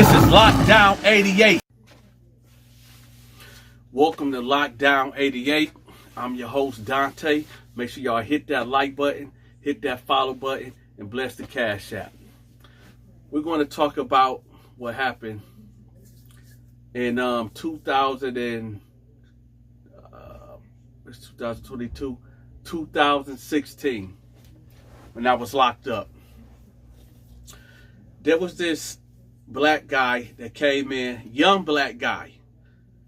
This is Lockdown 88. Welcome to Lockdown 88. I'm your host, Dante. Make sure y'all hit that like button, hit that follow button, and bless the Cashapp. We're going to talk about what happened in 2016, when I was locked up. There was this black guy that came in, young black guy.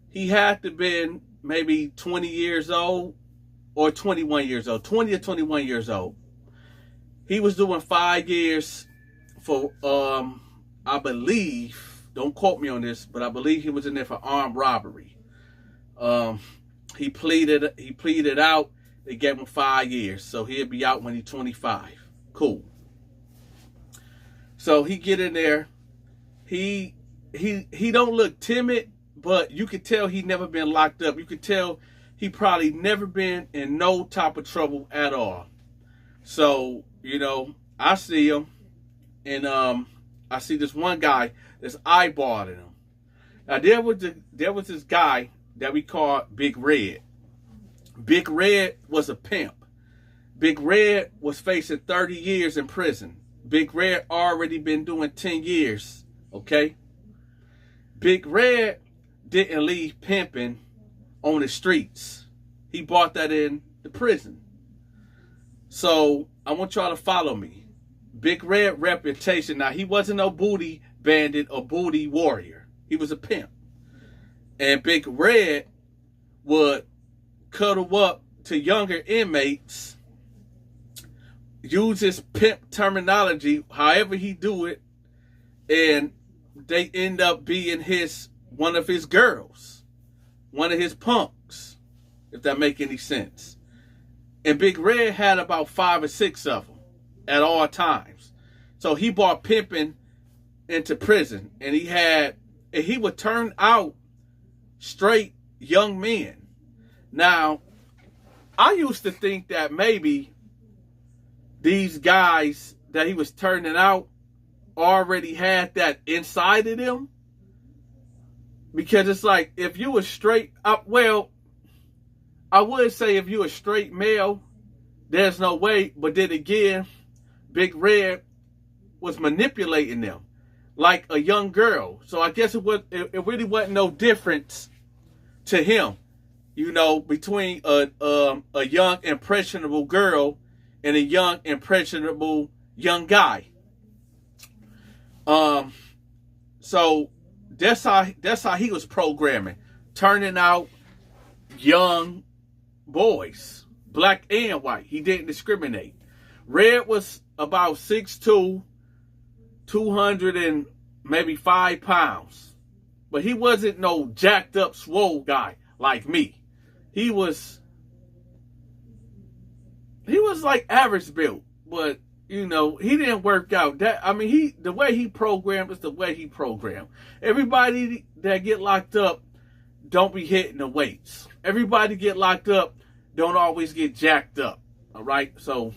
He had to been maybe 20 years old or 21 years old, 20 or 21 years old. He was doing 5 years for, I believe, don't quote me on this, but I believe he was in there for armed robbery. He pleaded out. They gave him 5 years, so he'll be out when he's 25. Cool. So he get in there. He don't look timid, but you could tell he never been locked up. You could tell he probably never been in no type of trouble at all. So, you know, I see him, and I see this one guy that's eyeballing him. Now there was this guy that we called Big Red. Big Red was a pimp. Big Red was facing 30 years in prison. Big Red already been doing 10 years, okay? Big Red didn't leave pimping on the streets. He brought that in the prison. So I want y'all to follow me. Big Red reputation. Now, he wasn't no booty bandit or booty warrior. He was a pimp. And Big Red would cuddle up to younger inmates, use his pimp terminology, however he do it, and they end up being one of his girls, one of his punks, if that make any sense. And Big Red had about 5 or 6 of them at all times. So he brought pimping into prison, and he would turn out straight young men. Now, I used to think that maybe these guys that he was turning out already had that inside of them. Because it's like, if you were straight up, well, I would say if you were straight male, there's no way. But then again, Big Red was manipulating them like a young girl. So I guess it really wasn't no difference to him, you know, between a young impressionable girl and a young impressionable young guy. So that's how he was programming, turning out young boys, black and white. He didn't discriminate. Red was about 6'2", 200 and maybe 5 pounds, but he wasn't no jacked up swole guy like me. He was like average built, but you know, he didn't work out. The way he programmed is the way he programmed. Everybody that get locked up don't be hitting the weights. Everybody get locked up don't always get jacked up. All right, so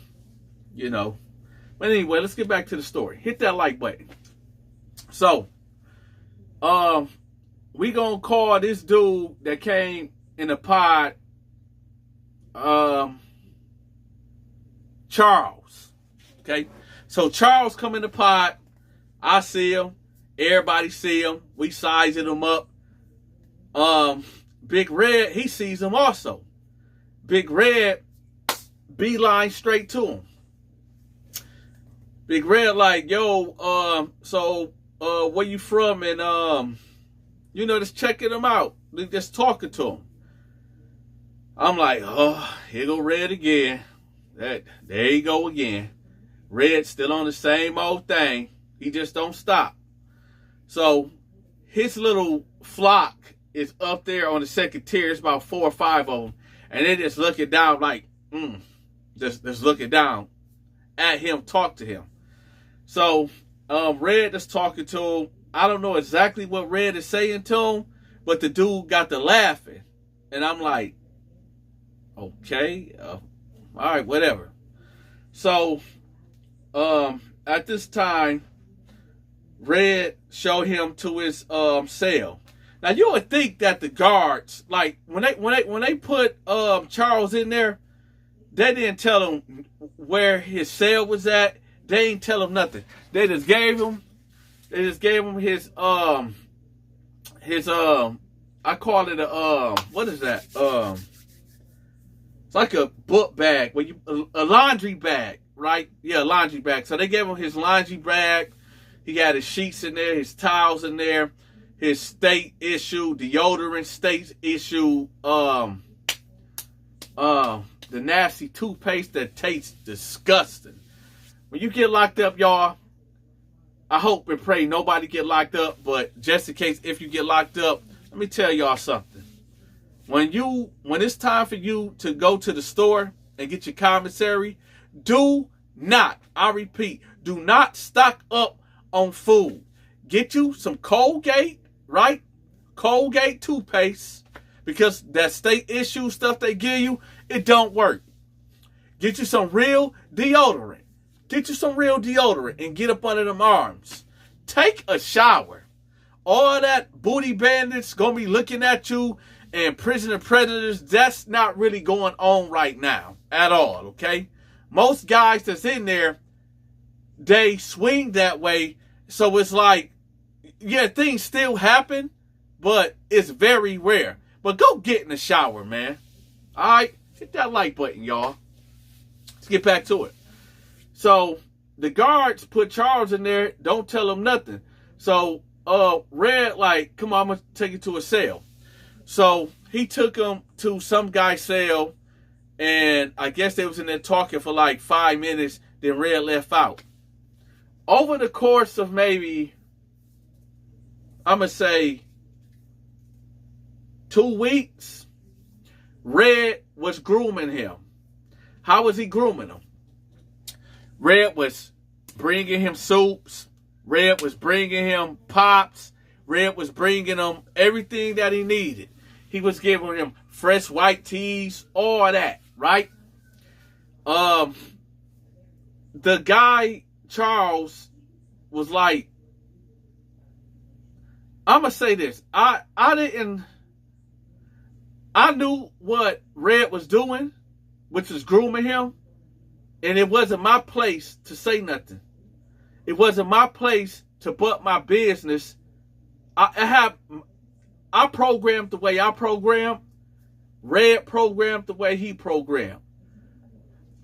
you know. But anyway, let's get back to the story. Hit that like button. So, we gonna call this dude that came in the pod, Charles. Okay, so Charles come in the pod. I see him. Everybody see him. We sizing him up. Big Red, he sees him also. Big Red beeline straight to him. Big Red like, yo, so where you from? And you know, just checking him out, just talking to him. I'm like, oh, here go Red again. There you go again. Red still on the same old thing. He just don't stop. So his little flock is up there on the second tier. It's about 4 or 5 of them. And they just looking down like, just looking down at him, talk to him. So Red is talking to him. I don't know exactly what Red is saying to him, but the dude got to laughing. And I'm like, okay, all right, whatever. So at this time, Red showed him to his cell. Now you would think that the guards, like when they put Charles in there, they didn't tell him where his cell was at. They didn't tell him nothing. They just gave him his I call it a what is that? It's like a book bag, a laundry bag, right? Yeah, a laundry bag. So they gave him his laundry bag. He had his sheets in there, his towels in there, his state issue deodorant, state issue the nasty toothpaste that tastes disgusting. When you get locked up, y'all, I hope and pray nobody get locked up, but just in case if you get locked up, let me tell y'all something. When it's time for you to go to the store and get your commissary, do not, I repeat, do not stock up on food. Get you some Colgate, right? Colgate toothpaste, because that state issue stuff they give you, it don't work. Get you some real deodorant. Get you some real deodorant and get up under them arms. Take a shower. All that booty bandits gonna be looking at you and prisoner predators, that's not really going on right now at all, okay? Most guys that's in there, they swing that way. So it's like, yeah, things still happen, but it's very rare. But go get in the shower, man. All right? Hit that like button, y'all. Let's get back to it. So the guards put Charles in there, don't tell him nothing. So Red, like, come on, I'm going to take you to a cell. So he took him to some guy's cell, and I guess they was in there talking for like 5 minutes, then Red left out. Over the course of maybe, I'm going to say, 2 weeks, Red was grooming him. How was he grooming him? Red was bringing him soups. Red was bringing him pops. Red was bringing him everything that he needed. He was giving him fresh white teas, all that, right? The guy, Charles, was like, I'm going to say this. I knew what Red was doing, which was grooming him, and it wasn't my place to say nothing. It wasn't my place to butt my business. I programmed the way I programmed. Red programmed the way he programmed.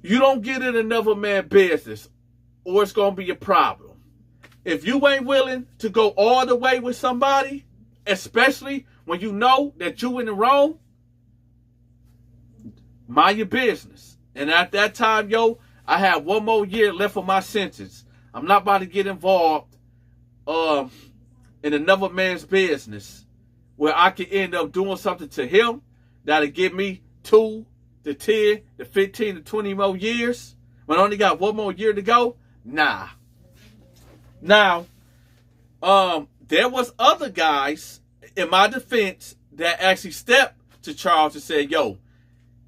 You don't get in another man's business, or it's going to be a problem. If you ain't willing to go all the way with somebody, especially when you know that you in the wrong, mind your business. And at that time, yo, I had 1 more year left of my sentence. I'm not about to get involved in another man's business where I could end up doing something to him that'll give me 2 to 10 to 15 to 20 more years when I only got 1 more year to go. Nah. Now, there was other guys in my defense that actually stepped to Charles and said, yo,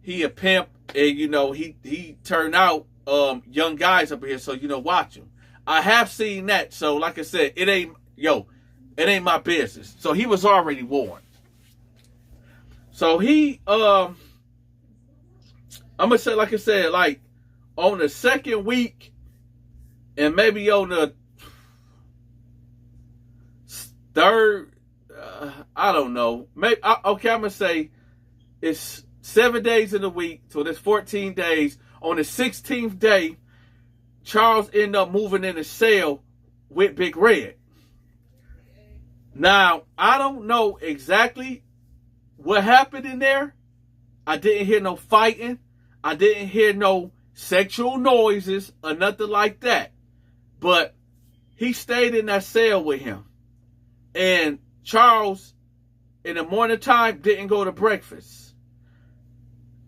he a pimp, and you know, he turned out young guys up here, so you know, watch him. I have seen that, so like I said, it ain't my business. So he was already warned. So he I'm gonna say, like I said, like on the 2nd week and maybe on the 3rd, I don't know. Maybe okay, I'm gonna say it's 7 days in the week, so there's 14 days. On the 16th day, Charles ended up moving in the cell with Big Red. Now, I don't know exactly what happened in there. I didn't hear no fighting. I didn't hear no sexual noises or nothing like that. But he stayed in that cell with him. And Charles, in the morning time, didn't go to breakfast.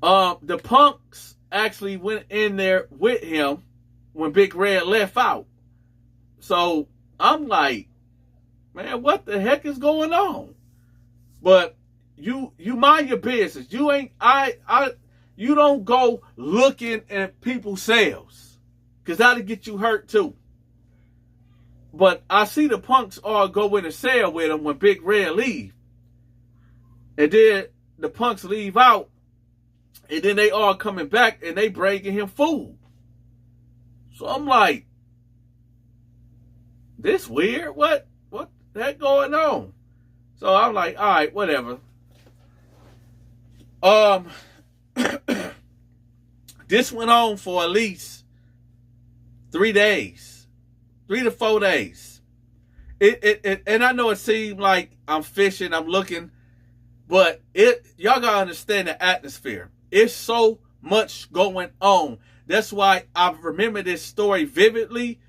The punks actually went in there with him when Big Red left out. So I'm like, man, what the heck is going on? But you mind your business. You ain't you don't go looking at people's cells, because that'll get you hurt too. But I see the punks all go in a cell with him when Big Red leave. And then the punks leave out. And then they all coming back and they bringing him food. So I'm like, this weird? What the heck going on? So I'm like, all right, whatever. This went on for at least 3 days, 3 to 4 days. And I know it seemed like I'm fishing, I'm looking, but y'all gotta understand the atmosphere. It's so much going on. That's why I remember this story vividly,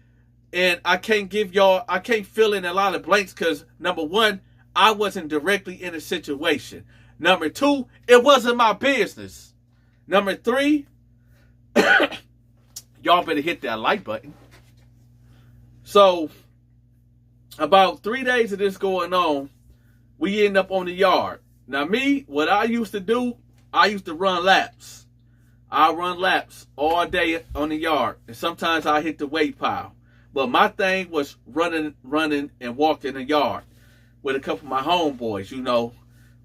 and I can't fill in a lot of blanks because, number one, I wasn't directly in a situation. Number two, it wasn't my business. Number three, y'all better hit that like button. So, about 3 days of this going on, we end up on the yard. Now me, what I used to do, I used to run laps. I run laps all day on the yard. And sometimes I hit the weight pile. But my thing was running and walking the yard with a couple of my homeboys. You know,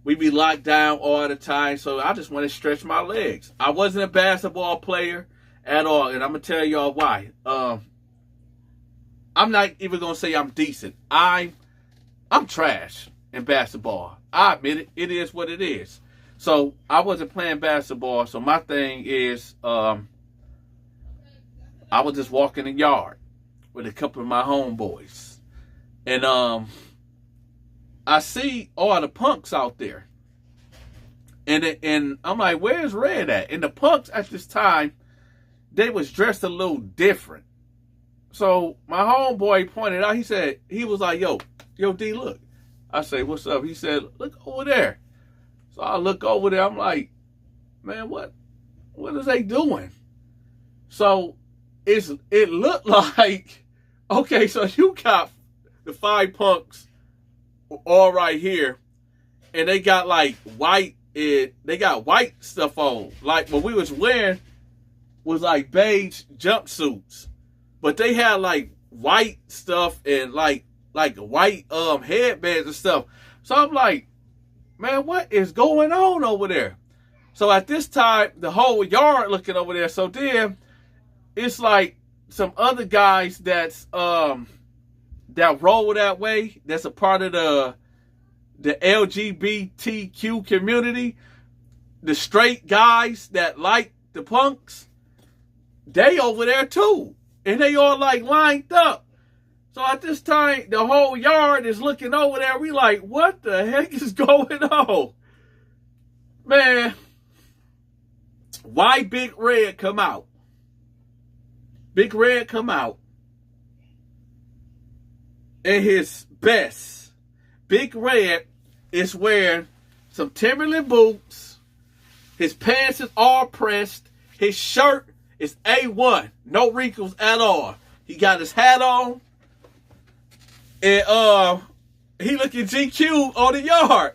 we be locked down all the time. So I just want to stretch my legs. I wasn't a basketball player at all. And I'm going to tell y'all why. I'm not even going to say I'm decent. I'm trash in basketball. I admit it. It is what it is. So I wasn't playing basketball. So my thing is, I was just walking the yard with a couple of my homeboys. And I see all the punks out there. And I'm like, where's Red at? And the punks at this time, they was dressed a little different. So my homeboy pointed out, he was like, yo, D, look. I say, what's up? He said, look over there. So I look over there. I'm like, man, what is they doing? So it looked like, okay, so you got the 5 punks all right here, and they got like white stuff on. Like what we was wearing was like beige jumpsuits, but they had like white stuff and like white headbands and stuff. So I'm like, man, what is going on over there? So at this time, the whole yard looking over there. So then it's like some other guys that's that roll that way, that's a part of the LGBTQ community, the straight guys that like the punks, they over there too. And they all like lined up. So at this time, the whole yard is looking over there. We like, what the heck is going on? Man, why Big Red come out? Big Red come out in his best. Big Red is wearing some Timberland boots. His pants is all pressed. His shirt is A1. No wrinkles at all. He got his hat on. And he looking GQ on the yard.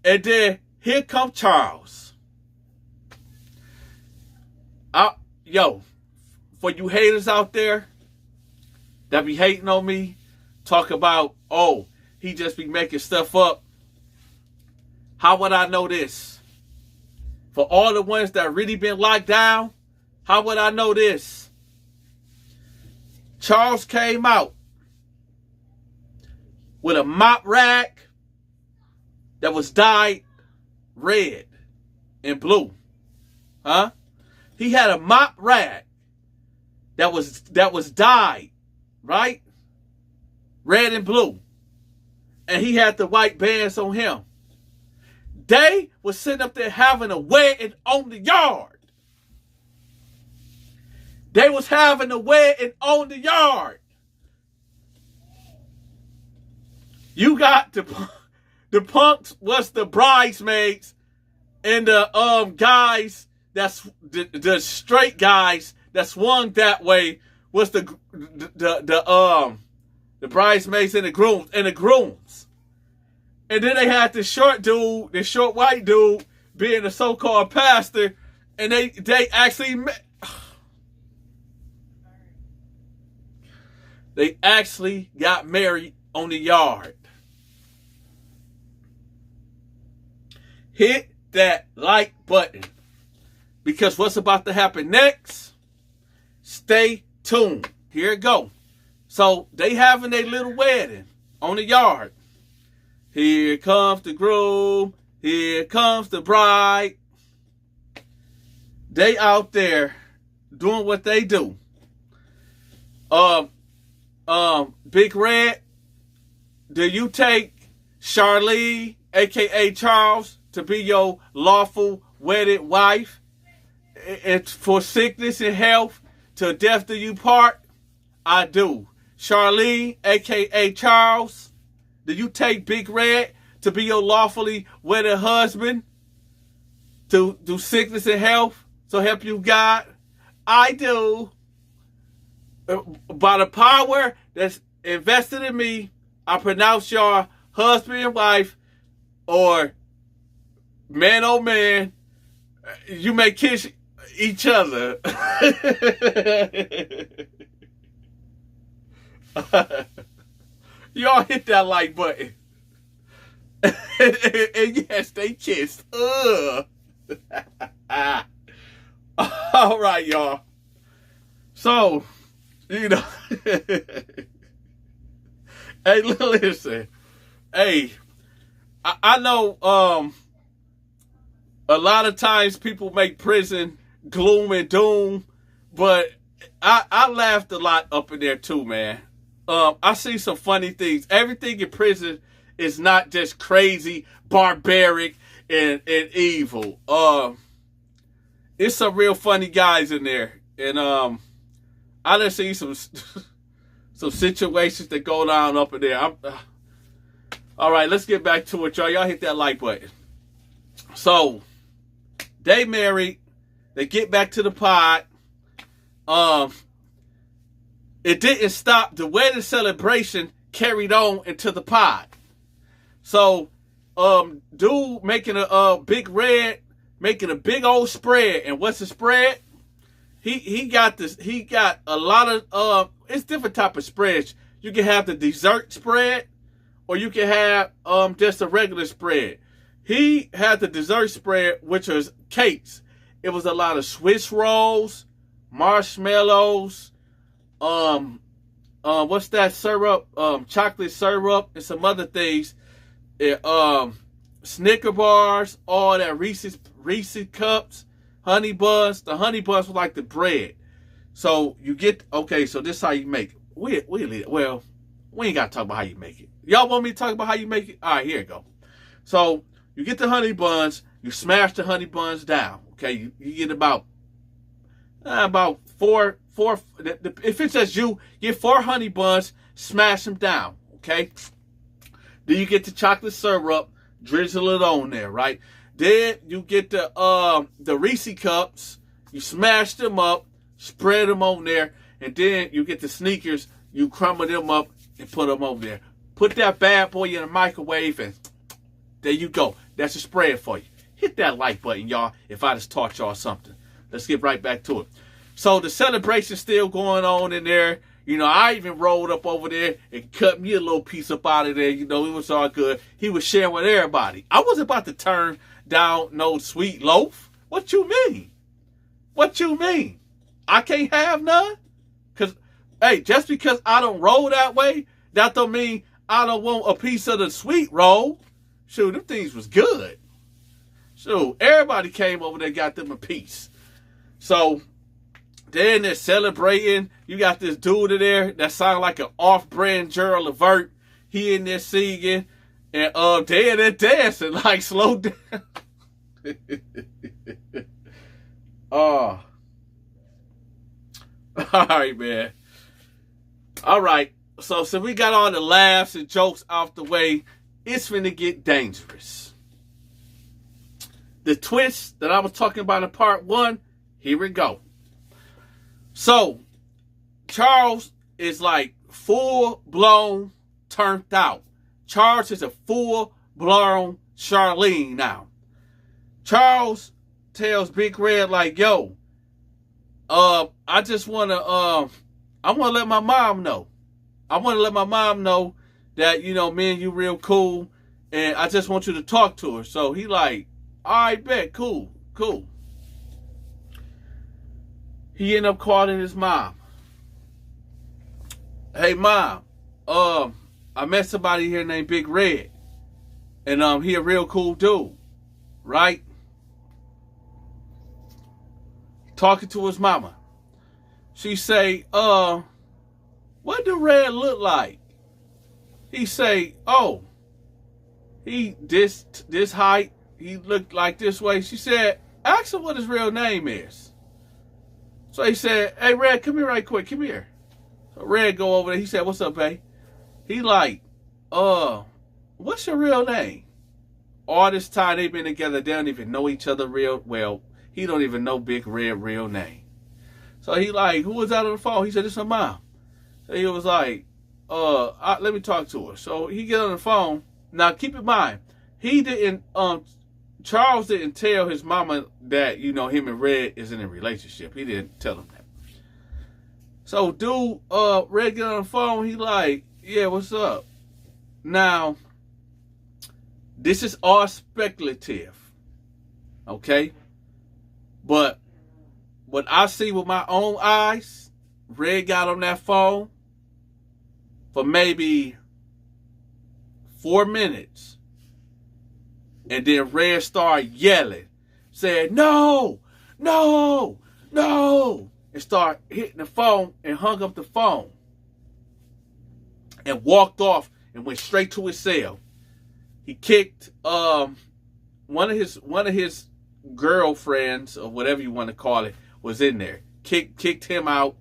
And then here comes Charles. Yo, for you haters out there that be hating on me, talk about, oh, he just be making stuff up. How would I know this? For all the ones that really been locked down, how would I know this? Charles came out with a mop rack that was dyed red and blue. Huh? He had a mop rack that was dyed, right? Red and blue. And he had the white bands on him. They was sitting up there having a wedding on the yard. They was having a wedding on the yard. You got the punks was the bridesmaids, and the guys that's the straight guys that swung that way was the bridesmaids and the grooms. And then they had the short dude, the short white dude, being the so-called pastor, and they actually met. They actually got married on the yard. Hit that like button, because what's about to happen next? Stay tuned. Here it go. So they having their little wedding on the yard. Here comes the groom. Here comes the bride. They out there doing what they do. Big Red, do you take Charlene, aka Charles, to be your lawful wedded wife? And for sickness and health, till death do you part? I do. Charlene, aka Charles, do you take Big Red to be your lawfully wedded husband? To do sickness and health, so help you God? I do. By the power that's invested in me, I pronounce y'all husband and wife, or man oh man, you may kiss each other. Y'all hit that like button. And yes, they kissed. All right, y'all. So, you know, hey, listen, hey, I know a lot of times people make prison gloom and doom, but I laughed a lot up in there too, man. I see some funny things. Everything in prison is not just crazy, barbaric, and evil. It's some real funny guys in there, and I done see some situations that go down up in there. All right, let's get back to it, y'all. Y'all hit that like button. So they married. They get back to the pod. It didn't stop. The wedding celebration carried on into the pod. So, dude making a Big Red, making a big old spread. And what's the spread? He got this. He got a lot of it's different type of spreads. You can have the dessert spread, or you can have just a regular spread. He had the dessert spread, which was cakes. It was a lot of Swiss rolls, marshmallows, what's that syrup? Chocolate syrup and some other things. Snicker bars, all that Reese's cups, honey buns. The honey buns were like the bread. So you get, okay, so this is how you make it. We ain't got to talk about how you make it. Y'all want me to talk about how you make it? All right, here you go. So you get the honey buns, you smash the honey buns down. Okay, you get about four. If it's just you, get 4 honey buns, smash them down. Okay. Then you get the chocolate syrup, drizzle it on there, right? Then you get the Reese cups, you smash them up, spread them on there, and then you get the Snickers, you crumble them up and put them over there. Put that bad boy in the microwave, and there you go. That's a spread for you. Hit that like button, y'all, if I just taught y'all something. Let's get right back to it. So the celebration's still going on in there. You know, I even rolled up over there and cut me a little piece up out of there. You know, it was all good. He was sharing with everybody. I wasn't about to turn down no sweet loaf. What you mean? What you mean? I can't have none? Because, hey, just because I don't roll that way, that don't mean I don't want a piece of the sweet roll. Shoot, them things was good. So everybody came over there and got them a piece. So then they're celebrating. You got this dude in there that sounds like an off-brand Gerald Levert. He in there singing. And they're dancing like slow down. Oh. All right, man. All right. So we got all the laughs and jokes out the way. It's finna get dangerous. The twist that I was talking about in part 1, here we go. So, Charles is like full-blown turned out. Charles is a full-blown Charlene now. Charles tells Big Red like, yo, I just want to, I want to let my mom know. I want to let my mom know that, you know, me and you real cool, and I just want you to talk to her. So he like, all right, bet, cool. He ended up calling his mom. Hey, mom, I met somebody here named Big Red, and he a real cool dude, right? Talking to his mama. She say, what do Red look like? He say, oh, he this height, he looked like this way. She said, ask him what his real name is. So he said, hey, Red, come here right quick, come here. So Red go over there, he said, what's up, babe? He like, what's your real name? All this time they've been together, they don't even know each other real well. He don't even know Big Red real name. So he like, who was that on the phone? He said, it's her mom. So he was like, let me talk to her. So he get on the phone. Now keep in mind, he didn't, Charles didn't tell his mama that, you know, him and Red is in a relationship. He didn't tell him that. So dude, Red get on the phone. He like, yeah, what's up? Now, this is all speculative, okay? But what I see with my own eyes, Red got on that phone for maybe 4 minutes. And then Red started yelling, said, no, no, no, and started hitting the phone and hung up the phone and walked off and went straight to his cell. He kicked one of his girlfriends, or whatever you want to call it, was in there. Kicked him out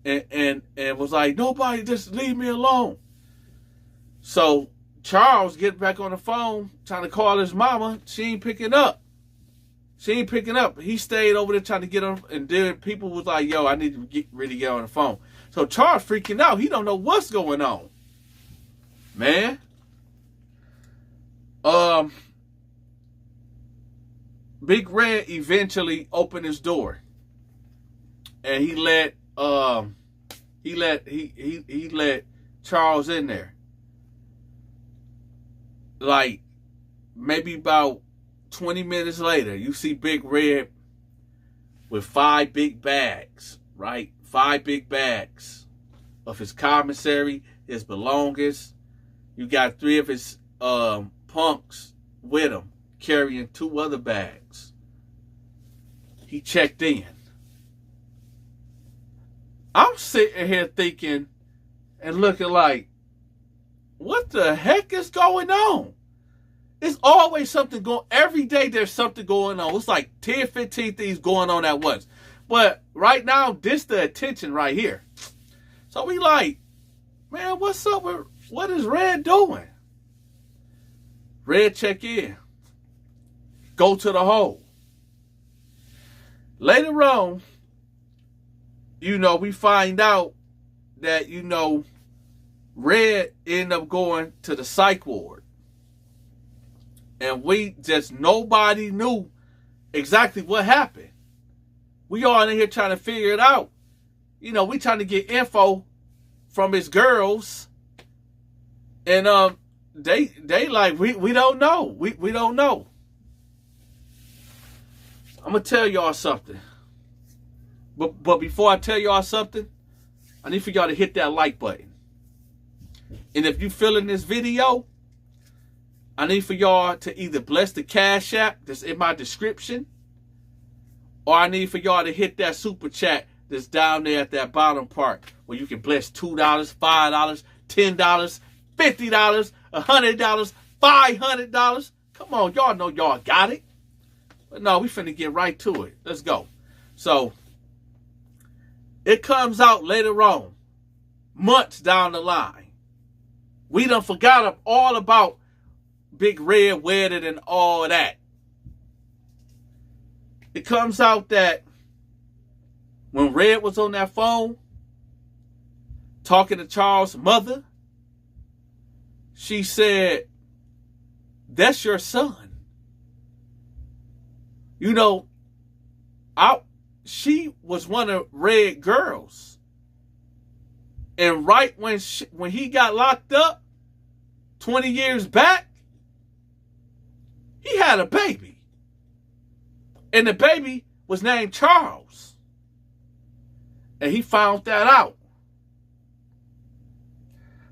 and was like, nobody, just leave me alone. So Charles get back on the phone trying to call his mama. She ain't picking up. He stayed over there trying to get on, and then people was like, yo, I need to really get on the phone. So Charles freaking out. He don't know what's going on, man. Big Red eventually opened his door, and he let Charles in there. Like maybe about 20 minutes later, you see Big Red with 5 big bags, right? 5 big bags of his commissary, his belongings. You got 3 of his punks with him, carrying 2 other bags. He checked in. I'm sitting here thinking and looking like, what the heck is going on? It's always something going, every day there's something going on. It's like 10, 15 things going on at once. But right now, this the attention right here. So we like, man, what's up with, what is Red doing? Red check in. Go to the hole. Later on, you know, we find out that, you know, Red ended up going to the psych ward. And we just, nobody knew exactly what happened. We all in here trying to figure it out. You know, we trying to get info from his girls. And they like, we don't know. We don't know. I'm going to tell y'all something. But before I tell y'all something, I need for y'all to hit that like button. And if you feeling this video, I need for y'all to either bless the Cash App that's in my description, or I need for y'all to hit that super chat that's down there at that bottom part where you can bless $2, $5, $10, $50, $100, $500. Come on, y'all know y'all got it. But no, we finna get right to it. Let's go. So, it comes out later on, months down the line. We done forgot all about Big Red wedded and all that. It comes out that when Red was on that phone talking to Charles' mother, she said, that's your son. You know, she was one of Red's girls. And right when he got locked up 20 years back, he had a baby. And the baby was named Charles. And he found that out.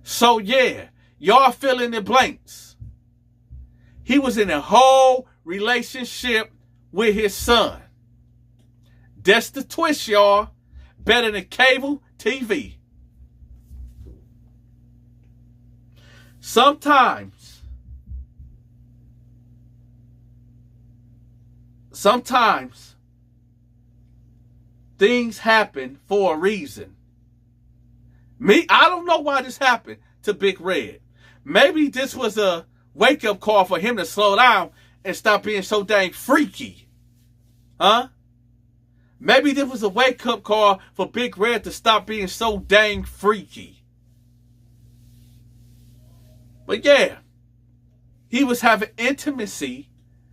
So yeah, y'all fill in the blanks. He was in a whole relationship with his son. That's the twist, y'all. Better than cable TV. Sometimes things happen for a reason. I don't know why this happened to Big Red. Maybe this was a wake-up call for him to slow down and stop being so dang freaky. Huh? Maybe this was a wake-up call for Big Red to stop being so dang freaky. But yeah, he was having intimacy,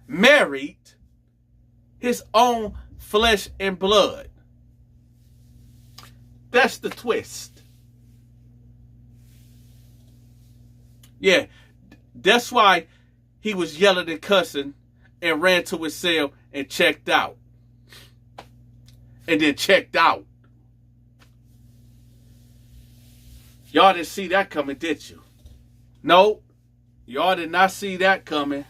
married, his own flesh and blood. That's the twist. Yeah, that's why he was yelling and cussing and ran to his cell and checked out. And then checked out. Y'all didn't see that coming, did you? No, y'all did not see that coming.